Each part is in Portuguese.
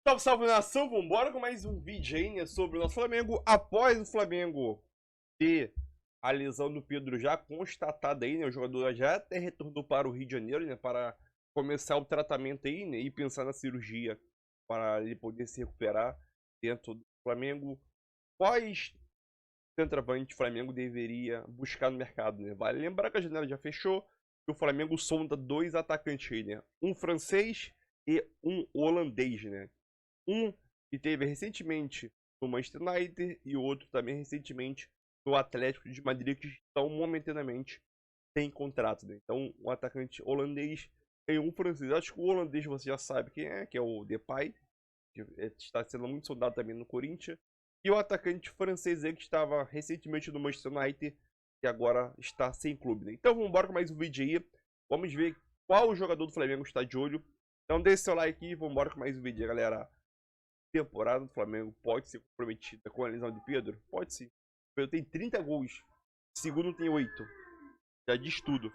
Salve, salve nação, vambora com mais um vídeo aí, né, sobre o nosso Flamengo. Após o Flamengo ter a lesão do Pedro já constatada aí, né, o jogador já até retornou para o Rio de Janeiro, né, para começar o tratamento aí, né, e pensar na cirurgia para ele poder se recuperar dentro do Flamengo. Quais centroavantes o Flamengo deveria buscar no mercado, né? Vale lembrar que a janela já fechou e o Flamengo sonda dois atacantes aí, né, um francês e um holandês, né. Um que teve recentemente no Manchester United e o outro também recentemente no Atlético de Madrid, que estão momentaneamente sem contrato, né? Então, um atacante holandês e um francês. Acho que o holandês você já sabe quem é, que é o Depay, que está sendo muito soldado também no Corinthians. E o atacante francês aí, que estava recentemente no Manchester United e agora está sem clube, né? Então, vamos embora com mais um vídeo aí. Vamos ver qual jogador do Flamengo está de olho. Então, deixe seu like e vamos embora com mais um vídeo aí, galera. Temporada do Flamengo pode ser comprometida com a lesão de Pedro? Pode sim. O Pedro tem 30 gols, o segundo tem 8. Já diz tudo.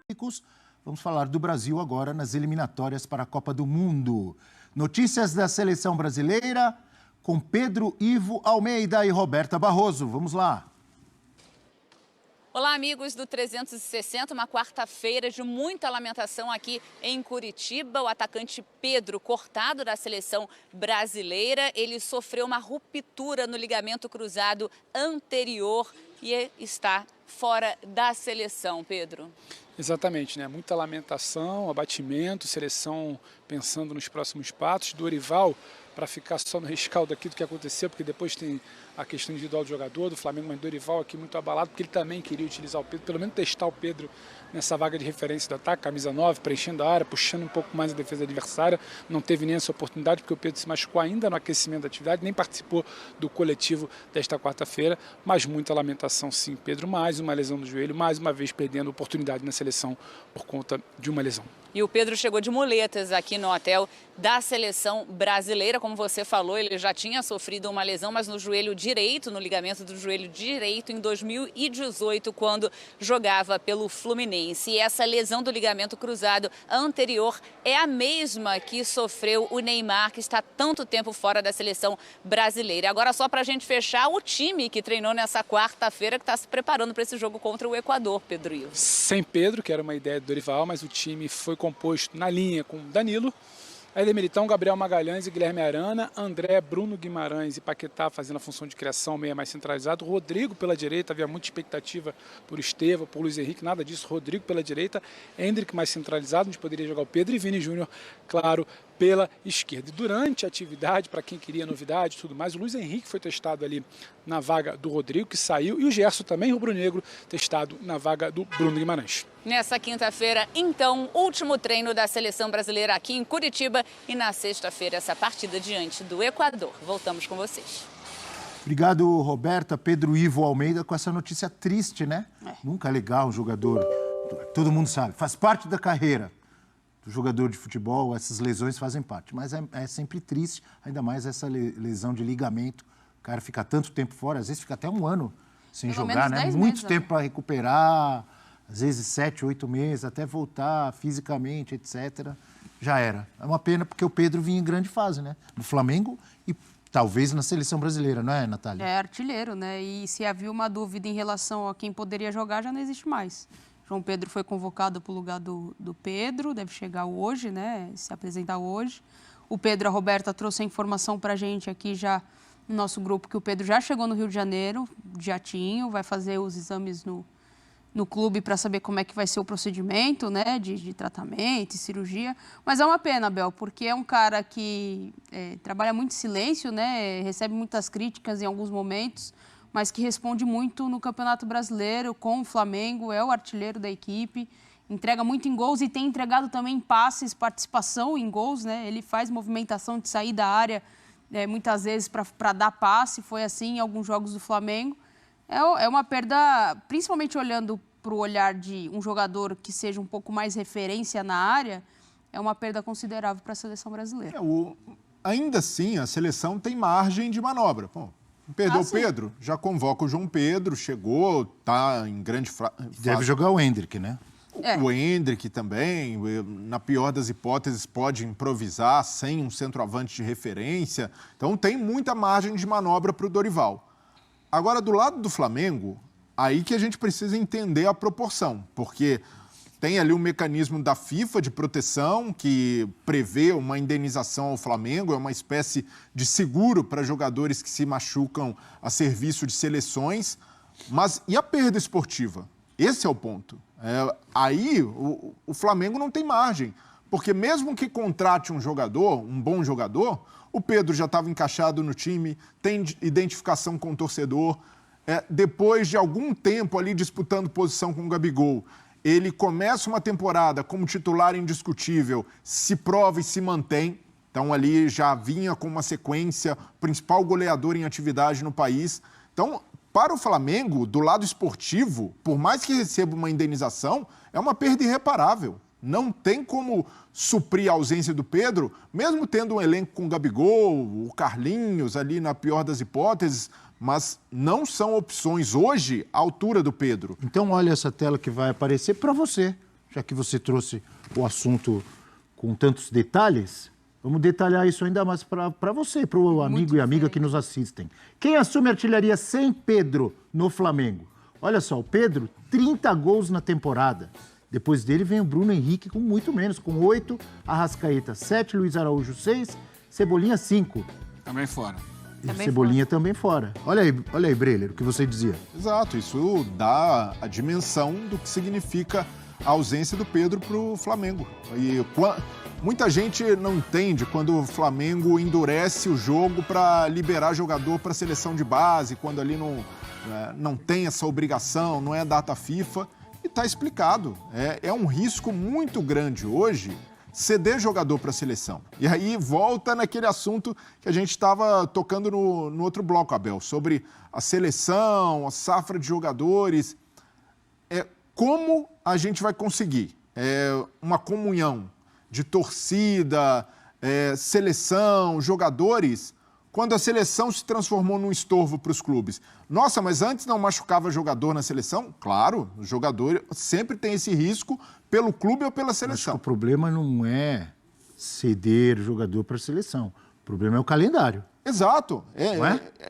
Vamos falar do Brasil agora nas eliminatórias para a Copa do Mundo. Notícias da seleção brasileira com Pedro Ivo Almeida e Roberta Barroso. Vamos lá. Olá, amigos do 360, uma quarta-feira de muita lamentação aqui em Curitiba. O atacante Pedro, cortado da seleção brasileira, ele sofreu uma ruptura no ligamento cruzado anterior e está fora da seleção, Pedro. Exatamente, né? Muita lamentação, abatimento, seleção pensando nos próximos passos. Dorival, para ficar só no rescaldo aqui do que aconteceu, porque depois tem a questão individual do jogador, do Flamengo, mas Dorival aqui muito abalado, porque ele também queria utilizar o Pedro, pelo menos testar o Pedro nessa vaga de referência do ataque, camisa 9, preenchendo a área, puxando um pouco mais a defesa adversária. Não teve nem essa oportunidade, porque o Pedro se machucou ainda no aquecimento da atividade, nem participou do coletivo desta quarta-feira, mas muita lamentação sim. Pedro, mais uma lesão no joelho, mais uma vez perdendo oportunidade na seleção por conta de uma lesão. E o Pedro chegou de muletas aqui no hotel da seleção brasileira. Como você falou, ele já tinha sofrido uma lesão, mas no joelho direito, no ligamento do joelho direito, em 2018, quando jogava pelo Fluminense. E essa lesão do ligamento cruzado anterior é a mesma que sofreu o Neymar, que está tanto tempo fora da seleção brasileira. Agora, só para a gente fechar, o time que treinou nessa quarta-feira, que está se preparando para esse jogo contra o Equador, Pedro Ivo. Sem Pedro, que era uma ideia do Dorival, mas o time foi composto na linha com Danilo, Éder Militão, Gabriel Magalhães e Guilherme Arana, André, Bruno Guimarães e Paquetá fazendo a função de criação, meia mais centralizado, Rodrigo pela direita, havia muita expectativa por Estevão, por Luiz Henrique, nada disso, Rodrigo pela direita, Hendrick mais centralizado, onde poderia jogar o Pedro, e Vini Júnior, claro, pela esquerda. E durante a atividade, para quem queria novidade e tudo mais, o Luiz Henrique foi testado ali na vaga do Rodrigo, que saiu, e o Gerson também, rubro-negro, testado na vaga do Bruno Guimarães. Nessa quinta-feira, então, último treino da seleção brasileira aqui em Curitiba e na sexta-feira essa partida diante do Equador. Voltamos com vocês. Obrigado, Roberta. Pedro Ivo Almeida com essa notícia triste, né? Nunca é legal um jogador, todo mundo sabe, faz parte da carreira do jogador de futebol, essas lesões fazem parte, mas é sempre triste, ainda mais essa lesão de ligamento, o cara fica tanto tempo fora, às vezes fica até um ano sem jogar, né? Muito tempo para recuperar, às vezes 7, 8 meses, até voltar fisicamente, etc. Já era. É uma pena porque o Pedro vinha em grande fase, né? No Flamengo e talvez na seleção brasileira, não é, Natália? É artilheiro, né? E se havia uma dúvida em relação a quem poderia jogar, já não existe mais. João Pedro foi convocado para o lugar do Pedro, deve chegar hoje, né? Se apresentar hoje. O Pedro, a Roberta trouxe a informação para a gente aqui já no nosso grupo que o Pedro já chegou no Rio de Janeiro, jatinho, vai fazer os exames no clube para saber como é que vai ser o procedimento, né, de tratamento e cirurgia. Mas é uma pena, Bel, porque é um cara que trabalha muito em silêncio, né, recebe muitas críticas em alguns momentos, mas que responde muito no Campeonato Brasileiro com o Flamengo, é o artilheiro da equipe, entrega muito em gols e tem entregado também passes, participação em gols, né, ele faz movimentação de sair da área muitas vezes para dar passe, foi assim em alguns jogos do Flamengo. É uma perda, principalmente olhando para o olhar de um jogador que seja um pouco mais referência na área, é uma perda considerável para a seleção brasileira. Ainda assim, a seleção tem margem de manobra. Bom, perdeu o Pedro, já convoca o João Pedro, chegou, está em grande fase. Deve jogar o Hendrick, né? O Endrick também, na pior das hipóteses, pode improvisar sem um centroavante de referência. Então tem muita margem de manobra para o Dorival. Agora, do lado do Flamengo, aí que a gente precisa entender a proporção, porque tem ali um mecanismo da FIFA de proteção que prevê uma indenização ao Flamengo, é uma espécie de seguro para jogadores que se machucam a serviço de seleções. Mas e a perda esportiva? Esse é o ponto. Aí o Flamengo não tem margem, porque mesmo que contrate um jogador, um bom jogador, o Pedro já estava encaixado no time, tem identificação com o torcedor. Depois de algum tempo ali disputando posição com o Gabigol, ele começa uma temporada como titular indiscutível, se prova e se mantém. Então ali já vinha com uma sequência, principal goleador em atividade no país. Então, para o Flamengo, do lado esportivo, por mais que receba uma indenização, é uma perda irreparável. Não tem como suprir a ausência do Pedro, mesmo tendo um elenco com o Gabigol, o Carlinhos ali na pior das hipóteses, mas não são opções hoje à altura do Pedro. Então olha essa tela que vai aparecer para você, já que você trouxe o assunto com tantos detalhes. Vamos detalhar isso ainda mais para você, para o amigo e amiga que nos assistem. Quem assume a artilharia sem Pedro no Flamengo? Olha só, o Pedro, 30 gols na temporada. Depois dele vem o Bruno Henrique com muito menos, com 8, Arrascaeta 7, Luiz Araújo 6, Cebolinha 5. Também fora. E Cebolinha também fora. Olha aí, Breler, o que você dizia. Exato, isso dá a dimensão do que significa a ausência do Pedro para o Flamengo. E muita gente não entende quando o Flamengo endurece o jogo para liberar jogador para a seleção de base, quando ali não tem essa obrigação, não é data FIFA. E está explicado. É um risco muito grande hoje ceder jogador para a seleção. E aí volta naquele assunto que a gente estava tocando no outro bloco, Abel, sobre a seleção, a safra de jogadores. Como a gente vai conseguir uma comunhão de torcida, seleção, jogadores, quando a seleção se transformou num estorvo para os clubes? Nossa, mas antes não machucava jogador na seleção? Claro, o jogador sempre tem esse risco pelo clube ou pela seleção. Acho que o problema não é ceder jogador para a seleção. O problema é o calendário. Exato.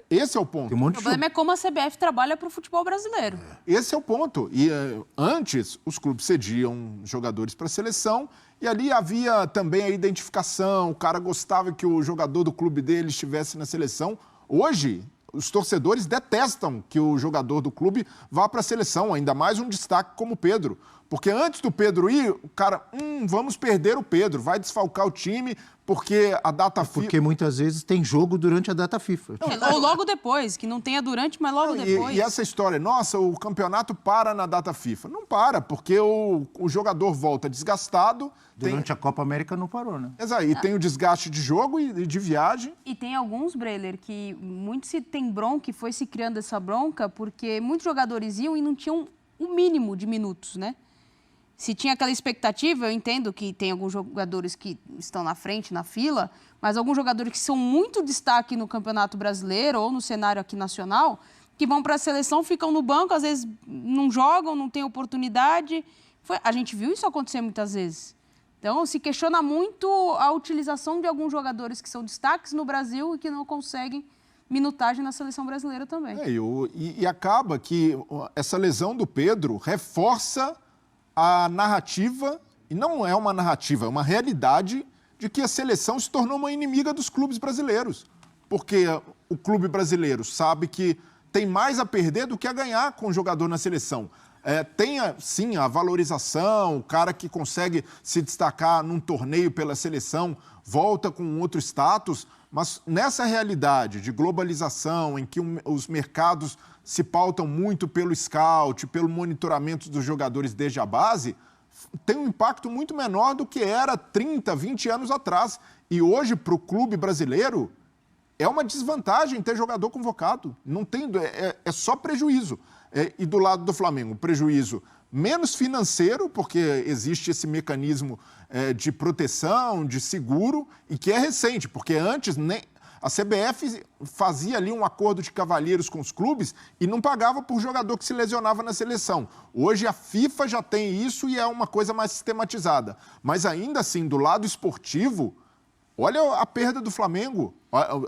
Esse é o ponto. O problema é como a CBF trabalha para o futebol brasileiro. Esse é o ponto. E antes, os clubes cediam jogadores para a seleção e ali havia também a identificação, o cara gostava que o jogador do clube dele estivesse na seleção. Hoje, os torcedores detestam que o jogador do clube vá para a seleção, ainda mais um destaque como o Pedro. Porque antes do Pedro ir, o cara, vamos perder o Pedro, vai desfalcar o time, porque a data FIFA... Porque muitas vezes tem jogo durante a data FIFA. Ou logo depois, que não tenha durante, mas logo depois. E essa história, nossa, o campeonato para na data FIFA. Não para, porque o jogador volta desgastado. Durante a Copa América não parou, né? Exato, e tem o desgaste de jogo e de viagem. E tem alguns, Breler, que muito se tem bronca e foi se criando essa bronca, porque muitos jogadores iam e não tinham o mínimo de minutos, né? Se tinha aquela expectativa, eu entendo que tem alguns jogadores que estão na frente, na fila, mas alguns jogadores que são muito destaque no Campeonato Brasileiro ou no cenário aqui nacional, que vão para a seleção, ficam no banco, às vezes não jogam, não têm oportunidade. A gente viu isso acontecer muitas vezes. Então, se questiona muito a utilização de alguns jogadores que são destaques no Brasil e que não conseguem minutagem na seleção brasileira também. E acaba que essa lesão do Pedro reforça a narrativa, e não é uma narrativa, é uma realidade de que a seleção se tornou uma inimiga dos clubes brasileiros. Porque o clube brasileiro sabe que tem mais a perder do que a ganhar com o jogador na seleção. Tem, sim, a valorização, o cara que consegue se destacar num torneio pela seleção, volta com outro status, mas nessa realidade de globalização, em que os mercados se pautam muito pelo scout, pelo monitoramento dos jogadores desde a base, tem um impacto muito menor do que era 30, 20 anos atrás. E hoje, para o clube brasileiro, é uma desvantagem ter jogador convocado. Não tem, é só prejuízo. E do lado do Flamengo, prejuízo menos financeiro, porque existe esse mecanismo de proteção, de seguro, e que é recente, porque antes A CBF fazia ali um acordo de cavalheiros com os clubes e não pagava por jogador que se lesionava na seleção. Hoje a FIFA já tem isso e é uma coisa mais sistematizada. Mas ainda assim, do lado esportivo, olha a perda do Flamengo.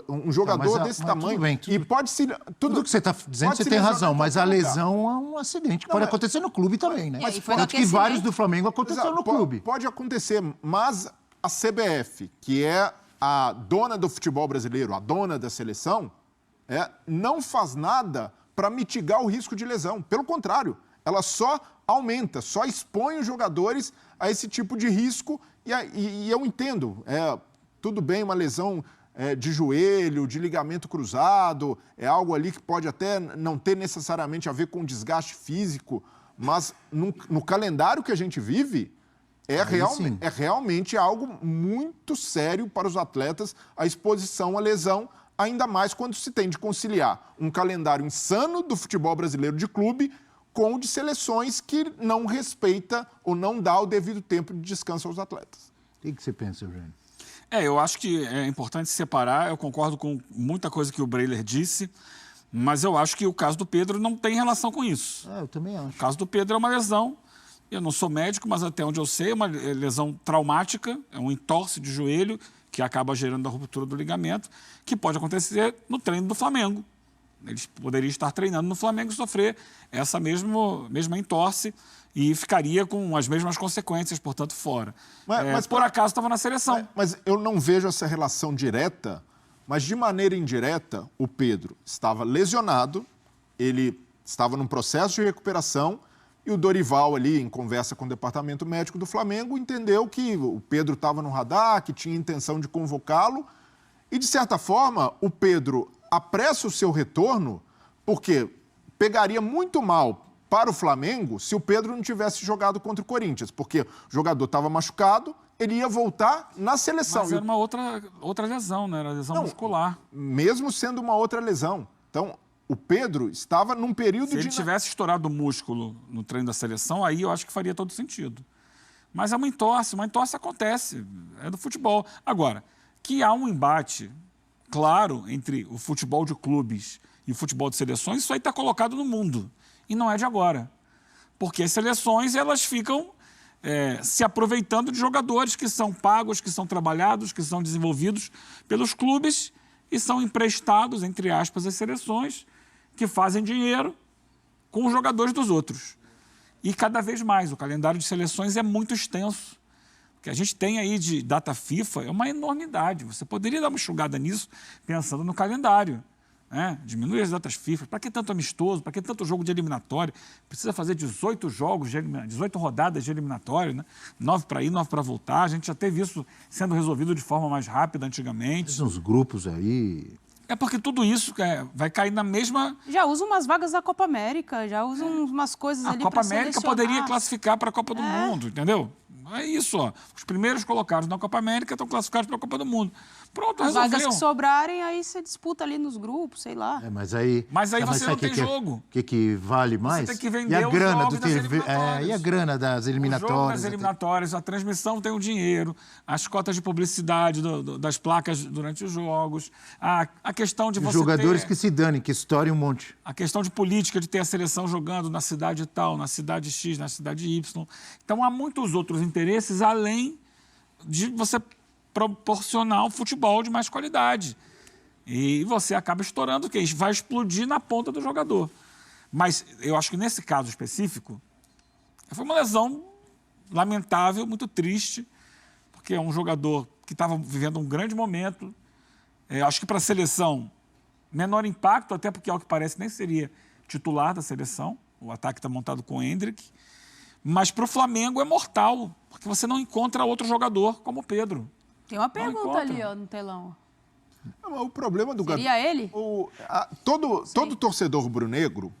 Um jogador desse tamanho. E pode se... Tudo que você está dizendo, você tem razão, mas a lesão é um acidente que pode acontecer no clube também, né? Tanto que vários do Flamengo aconteceram no clube. Pode acontecer, mas a CBF, que é a dona do futebol brasileiro, a dona da seleção, não faz nada para mitigar o risco de lesão. Pelo contrário, ela só aumenta, só expõe os jogadores a esse tipo de risco. E eu entendo, tudo bem, uma lesão de joelho, de ligamento cruzado, é algo ali que pode até não ter necessariamente a ver com desgaste físico, mas no calendário que a gente vive, é realmente algo muito sério para os atletas a exposição à lesão, ainda mais quando se tem de conciliar um calendário insano do futebol brasileiro de clube com o de seleções que não respeita ou não dá o devido tempo de descanso aos atletas. O que você pensa, Eugênio? Eu acho que é importante separar, eu concordo com muita coisa que o Breiler disse, mas eu acho que o caso do Pedro não tem relação com isso. Eu também acho. O caso do Pedro é uma lesão, eu não sou médico, mas até onde eu sei, é uma lesão traumática, é um entorse de joelho que acaba gerando a ruptura do ligamento, que pode acontecer no treino do Flamengo. Eles poderiam estar treinando no Flamengo e sofrer essa mesma entorse e ficaria com as mesmas consequências, portanto, fora. Mas por acaso estava na seleção. Mas eu não vejo essa relação direta, mas de maneira indireta, o Pedro estava lesionado, ele estava num processo de recuperação e o Dorival ali, em conversa com o departamento médico do Flamengo, entendeu que o Pedro estava no radar, que tinha intenção de convocá-lo e, de certa forma, o Pedro apressa o seu retorno porque pegaria muito mal para o Flamengo se o Pedro não tivesse jogado contra o Corinthians, porque o jogador estava machucado, ele ia voltar na seleção. Mas era uma outra lesão, né? Era lesão muscular. Mesmo sendo uma outra lesão. Então, o Pedro estava num período Se ele tivesse estourado o músculo no treino da seleção, aí eu acho que faria todo sentido. Mas é uma entorse acontece, é do futebol. Agora, que há um embate claro entre o futebol de clubes e o futebol de seleções, isso aí está colocado no mundo. E não é de agora. Porque as seleções, elas ficam se aproveitando de jogadores que são pagos, que são trabalhados, que são desenvolvidos pelos clubes e são emprestados, entre aspas, às seleções, que fazem dinheiro com os jogadores dos outros. E cada vez mais, o calendário de seleções é muito extenso. O que a gente tem aí de data FIFA é uma enormidade. Você poderia dar uma enxugada nisso pensando no calendário. Diminuir as datas FIFA. Para que tanto amistoso? Para que tanto jogo de eliminatório? Precisa fazer 18 rodadas de eliminatório, né? 9 para ir, 9 para voltar. A gente já teve isso sendo resolvido de forma mais rápida antigamente. Uns grupos aí... É porque tudo isso vai cair na mesma... Já usam umas vagas da Copa América, já usam umas coisas ali para A Copa América poderia classificar para a Copa do Mundo, entendeu? É isso, ó. Os primeiros colocados na Copa América estão classificados para a Copa do Mundo. Pronto, resolveu. As vagas que sobrarem, aí você disputa ali nos grupos, sei lá. Mas aí você não tem jogo. O que vale mais? Você tem que vender e a grana os jogos e a grana das eliminatórias? O jogo das eliminatórias, a transmissão tem o dinheiro, as cotas de publicidade das placas durante os jogos, a questão de você jogadores que se danem, que estourem um monte. A questão de política, de ter a seleção jogando na cidade tal, na cidade X, na cidade Y. Então, há muitos outros interesses além de você proporcionar um futebol de mais qualidade. E você acaba estourando, que vai explodir na ponta do jogador. Mas eu acho que nesse caso específico, foi uma lesão lamentável, muito triste, porque é um jogador que estava vivendo um grande momento. Acho que para a seleção, menor impacto, até porque, ao que parece, nem seria titular da seleção. O ataque está montado com o Endrick. Mas para o Flamengo é mortal, porque você não encontra outro jogador como o Pedro. Tem uma pergunta ali, ó, no telão. O problema do Seria ele? Todo torcedor rubro-negro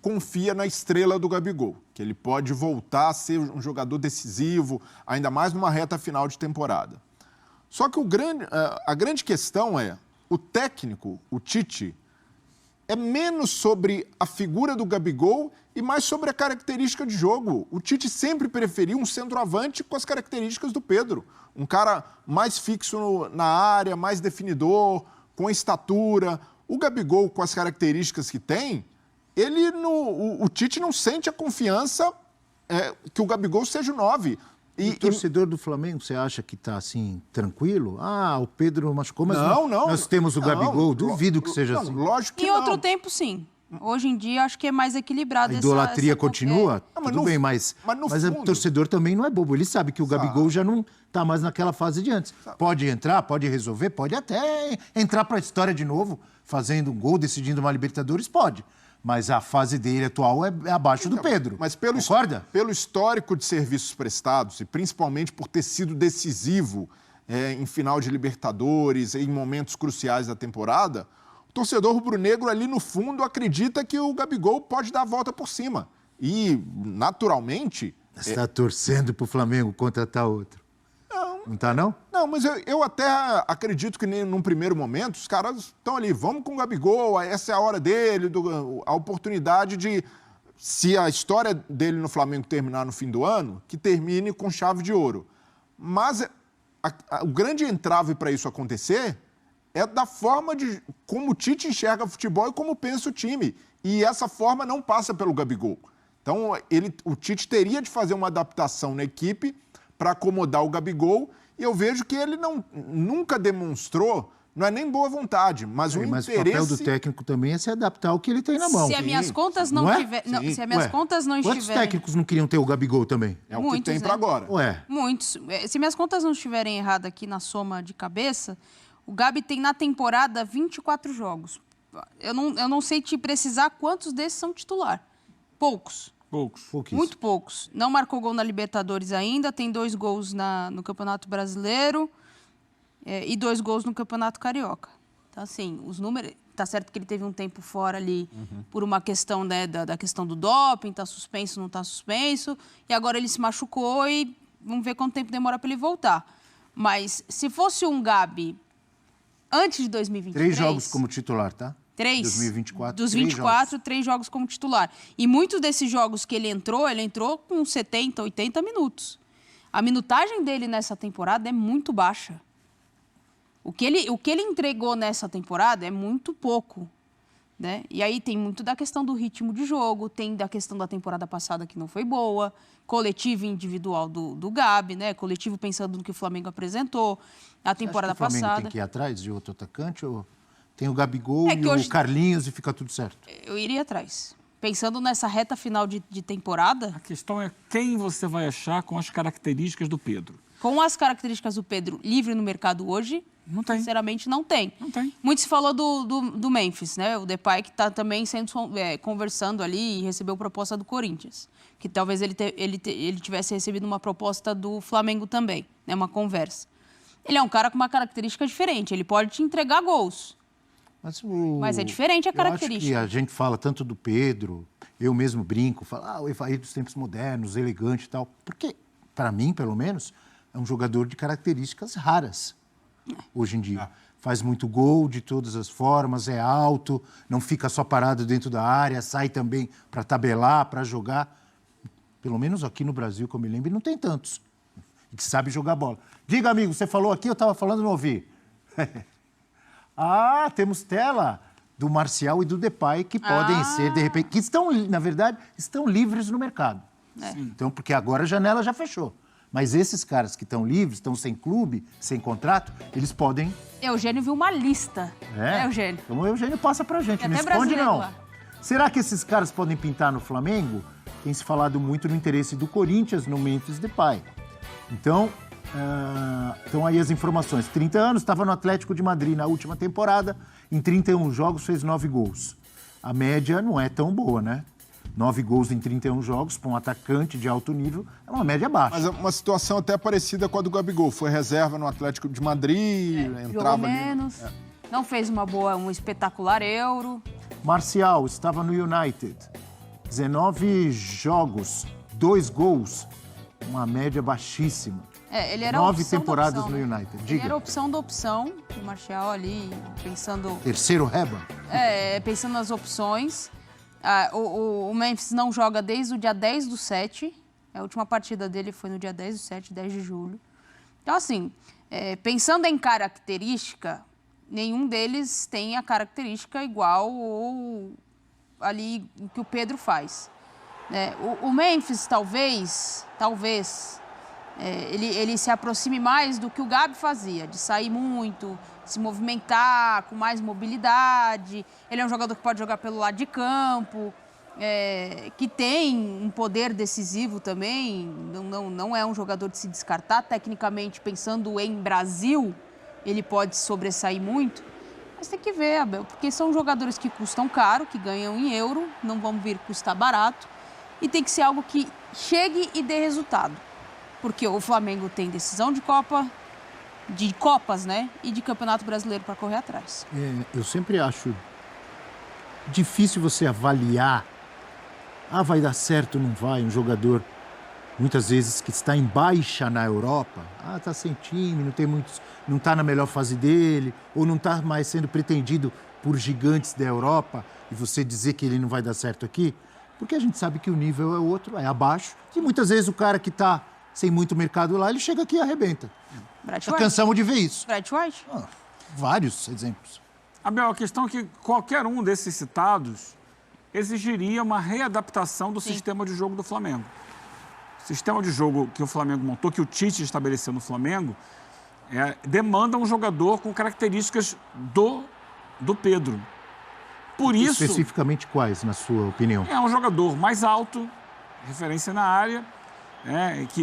confia na estrela do Gabigol, que ele pode voltar a ser um jogador decisivo, ainda mais numa reta final de temporada. Só que a grande questão é, o técnico, o Tite, é menos sobre a figura do Gabigol e mais sobre a característica de jogo. O Tite sempre preferiu um centroavante com as características do Pedro. Um cara mais fixo na área, mais definidor, com a estatura. O Gabigol, com as características que tem, o Tite não sente a confiança que o Gabigol seja o 9. E o torcedor do Flamengo, você acha que está assim, tranquilo? Ah, o Pedro machucou, mas não, nós temos o Gabigol, duvido que seja assim. Lógico que em outro tempo, sim. Hoje em dia, acho que é mais equilibrado. A idolatria continua? Tudo bem, mas fundo... o torcedor também não é bobo. Ele sabe que o Gabigol já não está mais naquela fase de antes. Pode entrar, pode resolver, pode até entrar para a história de novo, fazendo um gol, decidindo uma Libertadores, pode. Mas a fase dele atual é abaixo do Pedro. Mas concorda? Pelo histórico de serviços prestados, e principalmente por ter sido decisivo em final de Libertadores, em momentos cruciais da temporada, o torcedor rubro-negro ali no fundo acredita que o Gabigol pode dar a volta por cima. E, naturalmente... Você está torcendo para o Flamengo contratar outro. Não está, não? Não, mas eu até acredito que num primeiro momento os caras estão ali, vamos com o Gabigol, essa é a hora dele, a oportunidade de, se a história dele no Flamengo terminar no fim do ano, que termine com chave de ouro. Mas o grande entrave para isso acontecer é da forma de como o Tite enxerga futebol e como pensa o time. E essa forma não passa pelo Gabigol. Então, o Tite teria de fazer uma adaptação na equipe para acomodar o Gabigol, e eu vejo que ele nunca demonstrou, não é nem boa vontade, mas o interesse... Mas o papel do técnico também é se adaptar ao que ele tem na mão. Se as minhas contas não tiverem... Se as minhas contas não estiverem... Quantos técnicos não queriam ter o Gabigol também? É o que tem para agora. Muitos. Se minhas contas não estiverem erradas aqui na soma de cabeça, o Gabi tem na temporada 24 jogos. Eu não sei te precisar quantos desses são titular. Poucos. Muito poucos. Não marcou gol na Libertadores ainda, tem 2 gols no Campeonato Brasileiro e 2 gols no Campeonato Carioca. Então, assim, os números... Tá certo que ele teve um tempo fora ali por uma questão, né, da questão do doping, tá suspenso, não tá suspenso, e agora ele se machucou e vamos ver quanto tempo demora para ele voltar. Mas se fosse um Gabi antes de 2023... 3 jogos como titular, tá? 3. 2024. Dos 24, 3 jogos como titular. E muitos desses jogos que ele entrou com 70, 80 minutos. A minutagem dele nessa temporada é muito baixa. O que ele entregou nessa temporada é muito pouco. Né? E aí tem muito da questão do ritmo de jogo, tem da questão da temporada passada que não foi boa, coletivo e individual do Gabi, né? Coletivo pensando no que o Flamengo apresentou, a temporada passada. O Flamengo tem que ir atrás de outro atacante ou... Tem o Gabigol e o Carlinhos e fica tudo certo? Eu iria atrás. Pensando nessa reta final de temporada... A questão é quem você vai achar com as características do Pedro. Com as características do Pedro livre no mercado hoje, não tem. Sinceramente, não tem. Não tem. Muito se falou do Memphis, né? O Depay que está também conversando ali e recebeu proposta do Corinthians. Que talvez ele tivesse recebido uma proposta do Flamengo também, né? Uma conversa. Ele é um cara com uma característica diferente. Ele pode te entregar gols. Mas é diferente a característica. Eu acho que a gente fala tanto do Pedro, eu mesmo brinco, falo, o Evair dos tempos modernos, elegante e tal. Porque, para mim, pelo menos, é um jogador de características raras, hoje em dia. Faz muito gol de todas as formas, é alto, não fica só parado dentro da área, sai também para tabelar, para jogar. Pelo menos aqui no Brasil, que eu me lembro, não tem tantos. Que sabe jogar bola. Diga, amigo, você falou aqui, eu estava falando e não ouvi. Temos tela do Marcial e do Depay que podem ser, de repente, que estão, na verdade, estão livres no mercado. Então, porque agora a janela já fechou. Mas esses caras que estão livres, estão sem clube, sem contrato, eles podem... Eugênio viu uma lista. Eugênio? Então o Eugênio passa pra gente, não esconde não. Lá. Será que esses caras podem pintar no Flamengo? Tem se falado muito no interesse do Corinthians, no Memphis Depay. Então aí as informações. 30 anos, estava no Atlético de Madrid na última temporada, em 31 jogos fez 9 gols. A média não é tão boa, né? 9 gols em 31 jogos para um atacante de alto nível é uma média baixa. Mas é uma situação até parecida com a do Gabigol. Foi reserva no Atlético de Madrid, entrava jogou menos, não fez um espetacular Euro. Marcial estava no United. 19 jogos, 2 gols, uma média baixíssima. Ele era 9 temporadas opção, no United. Diga. Ele era opção da opção, o Marcial ali, pensando... Terceiro reba? Pensando nas opções. O Memphis não joga desde o dia 10/7. A última partida dele foi no dia 10/7, 10 de julho. Então, assim, pensando em característica, nenhum deles tem a característica igual ou ali o que o Pedro faz. O Memphis, talvez, ele se aproxime mais do que o Gabi fazia, de sair muito, se movimentar com mais mobilidade. Ele é um jogador que pode jogar pelo lado de campo, que tem um poder decisivo também. Não é um jogador de se descartar. Tecnicamente, pensando em Brasil, ele pode sobressair muito. Mas tem que ver, Abel, porque são jogadores que custam caro, que ganham em euro, não vão vir custar barato. E tem que ser algo que chegue e dê resultado. Porque o Flamengo tem decisão de Copa, de Copas, né? E de Campeonato Brasileiro para correr atrás. Eu sempre acho difícil você avaliar. Vai dar certo ou não vai? Um jogador, muitas vezes, que está em baixa na Europa. Está sem time, não está na melhor fase dele, ou não está mais sendo pretendido por gigantes da Europa, e você dizer que ele não vai dar certo aqui, porque a gente sabe que o nível é outro, é abaixo. E muitas vezes o cara que está sem muito mercado lá, ele chega aqui e arrebenta. Já cansamos de ver isso. Brad White? Vários exemplos. Abel, a questão é que qualquer um desses citados exigiria uma readaptação do sistema de jogo do Flamengo. O sistema de jogo que o Flamengo montou, que o Tite estabeleceu no Flamengo, demanda um jogador com características do Pedro. Por isso... Especificamente quais, na sua opinião? É um jogador mais alto, referência na área,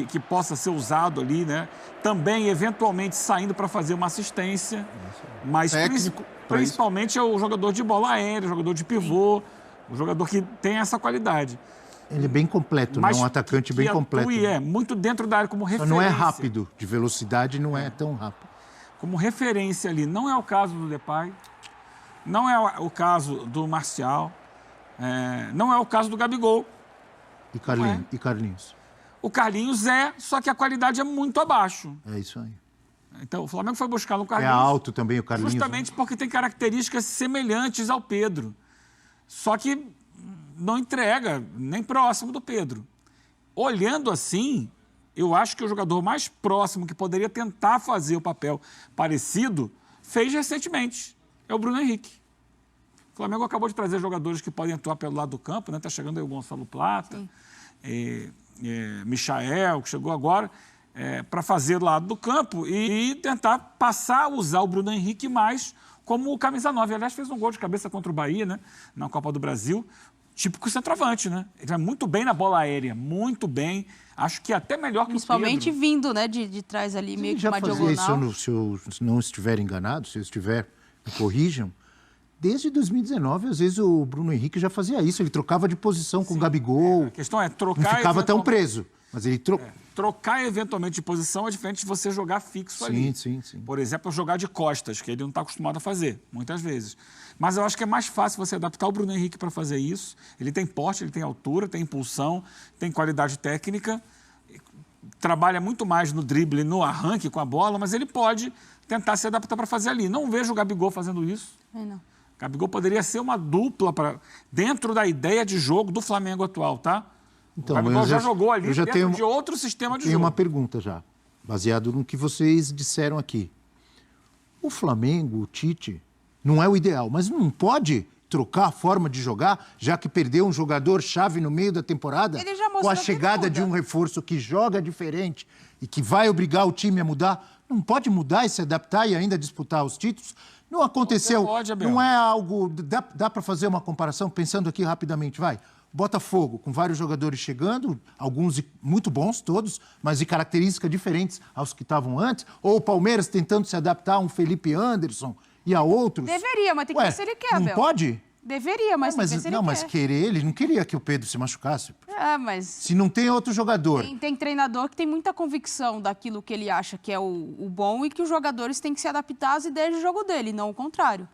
que possa ser usado ali, né? Também, eventualmente, saindo para fazer uma assistência. Mas principalmente é o jogador de bola aérea, o jogador de pivô, o jogador que tem essa qualidade. Ele é bem completo, né? Um atacante bem completo. Muito dentro da área como referência. Só não é rápido, de velocidade não é tão rápido. Como referência ali, não é o caso do Depay, não é o caso do Marcial, não é o caso do Gabigol. E Carlinhos? O Carlinhos só que a qualidade é muito abaixo. É isso aí. Então, o Flamengo foi buscar no Carlinhos. É alto também o Carlinhos. Justamente porque tem características semelhantes ao Pedro. Só que não entrega nem próximo do Pedro. Olhando assim, eu acho que o jogador mais próximo que poderia tentar fazer o papel parecido fez recentemente. É o Bruno Henrique. O Flamengo acabou de trazer jogadores que podem atuar pelo lado do campo, né? Está chegando aí o Gonçalo Plata, Michael, que chegou agora, para fazer do lado do campo e tentar passar a usar o Bruno Henrique mais como o camisa 9. Aliás, fez um gol de cabeça contra o Bahia, né? Na Copa do Brasil. Típico centroavante, né? Ele vai muito bem na bola aérea, muito bem. Acho que até melhor que o Pedro. Principalmente vindo, né, de trás ali, meio que uma diagonal. Se eu não estiver enganado, se eu estiver, me corrijam. Desde 2019, às vezes, o Bruno Henrique já fazia isso. Ele trocava de posição com o Gabigol. A questão é trocar... Não ficava tão preso, mas ele trocar eventualmente de posição é diferente de você jogar fixo ali. Sim. Por exemplo, jogar de costas, que ele não está acostumado a fazer, muitas vezes. Mas eu acho que é mais fácil você adaptar o Bruno Henrique para fazer isso. Ele tem porte, ele tem altura, tem impulsão, tem qualidade técnica, trabalha muito mais no drible, no arranque com a bola, mas ele pode tentar se adaptar para fazer ali. Não vejo o Gabigol fazendo isso. Não. Gabigol poderia ser uma dupla dentro da ideia de jogo do Flamengo atual, tá? Então, o Gabigol já jogou ali dentro de outro sistema de jogo. Tenho uma pergunta já, baseado no que vocês disseram aqui. O Flamengo, o Tite, não é o ideal, mas não pode trocar a forma de jogar, já que perdeu um jogador-chave no meio da temporada? Ele já mostrou com a chegada de um reforço que joga diferente e que vai obrigar o time a mudar. Não pode mudar e se adaptar e ainda disputar os títulos? Não aconteceu, não é algo... Dá para fazer uma comparação, pensando aqui rapidamente, vai. Botafogo, com vários jogadores chegando, alguns muito bons, todos, mas de características diferentes aos que estavam antes. Ou o Palmeiras tentando se adaptar a um Felipe Anderson e a outros. Deveria, mas tem que ver se ele quer, Abel. Não pode? Deveria, mas tem que ver se ele quer. Mas querer, ele não queria que o Pedro se machucasse. Mas... Se não tem outro jogador. Tem treinador que tem muita convicção daquilo que ele acha que é o bom e que os jogadores têm que se adaptar às ideias de jogo dele, não o contrário.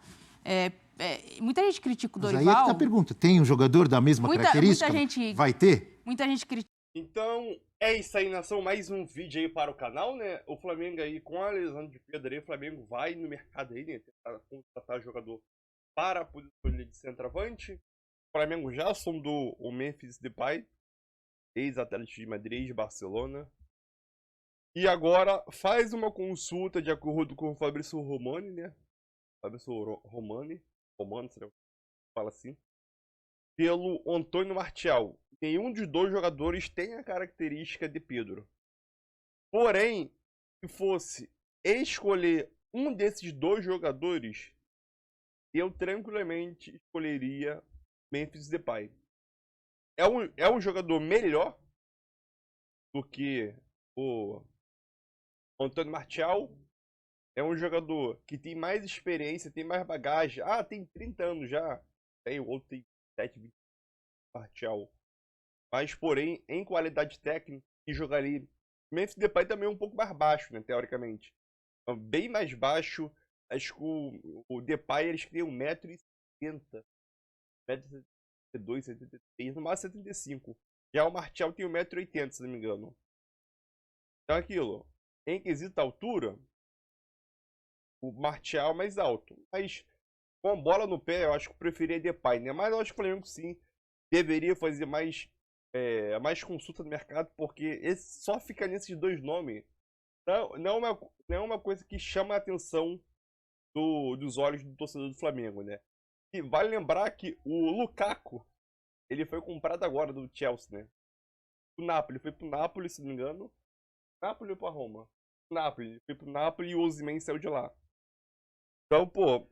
Muita gente critica o Dorival. Mas aí é que tá a pergunta. Tem um jogador da mesma característica? Vai ter? Muita gente critica. Então, é isso aí, nação. Mais um vídeo aí para o canal, né? O Flamengo aí, com a lesão de Pedro aí, o Flamengo vai no mercado aí, né? Tentar contratar jogador para a posição de centroavante. O Flamengo já sondou o Memphis Depay, ex-Atlético de Madrid, de Barcelona. E agora faz uma consulta, de acordo com o Fabrício Romano, né? Fabrício Romano, será que fala assim, pelo Antônio Martial. Nenhum dos dois jogadores tem a característica de Pedro. Porém, se fosse escolher um desses dois jogadores, eu tranquilamente escolheria Memphis Depay. É um jogador melhor do que o Antônio Martial. É um jogador que tem mais experiência, tem mais bagagem. Ah, tem 30 anos já. Tem, o outro tem 7, 20 Martial. Mas, porém, em qualidade técnica, e jogaria. Memphis Depay também é um pouco mais baixo, né, teoricamente. Bem mais baixo. Acho que o Depay eles criam 1,70m. 1,72m, 73, no máximo 75. Já o Martial tem 1,80m, se não me engano. Então aquilo. Em quesito altura, o Martial é mais alto. Mas com a bola no pé, eu acho que eu preferia Depay, né? Mas eu acho que o Flamengo sim deveria fazer mais consulta no mercado, porque só fica nesses dois nomes. Não é uma coisa que chama a atenção dos olhos do torcedor do Flamengo, né? E vale lembrar que o Lukaku, ele foi comprado agora do Chelsea, né? O Napoli, foi pro Napoli, se não me engano. Napoli ou pra Roma? Napoli, ele foi pro Napoli e o Osimhen saiu de lá. Então, pô,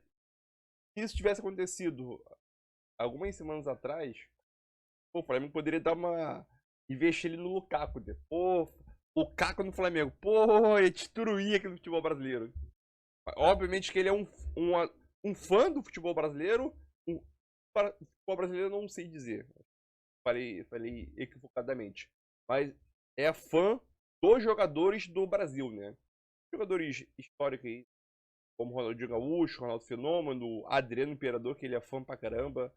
se isso tivesse acontecido algumas semanas atrás, pô, o Flamengo poderia dar uma... investir ele no Lukaku, né? Pô, Lukaku no Flamengo. Pô, ele destruía aquele futebol brasileiro. Obviamente que ele é um fã do futebol brasileiro. Futebol brasileiro eu não sei dizer. Falei equivocadamente. Mas é fã dos jogadores do Brasil, né? Jogadores históricos aí, como Ronaldinho Gaúcho, Ronaldo Fenômeno, Adriano Imperador, que ele é fã pra caramba.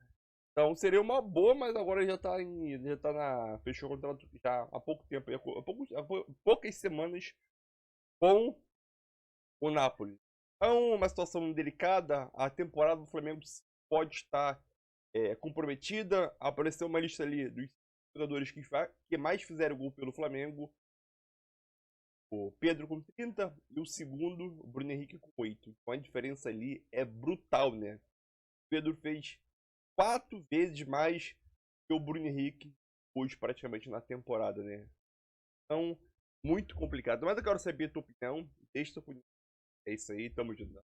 Então seria uma boa, mas agora ele fechou o contrato já há pouco tempo, há poucas semanas com o Napoli. É uma situação delicada, a temporada do Flamengo pode estar comprometida. Apareceu uma lista ali dos jogadores que mais fizeram gol pelo Flamengo. O Pedro com 30 e o segundo, o Bruno Henrique com 8. Então a diferença ali é brutal, né? O Pedro fez 4 vezes mais que o Bruno Henrique hoje praticamente na temporada, né? Então, muito complicado. Mas eu quero saber a tua opinião. Deixa tua opinião. É isso aí, tamo junto.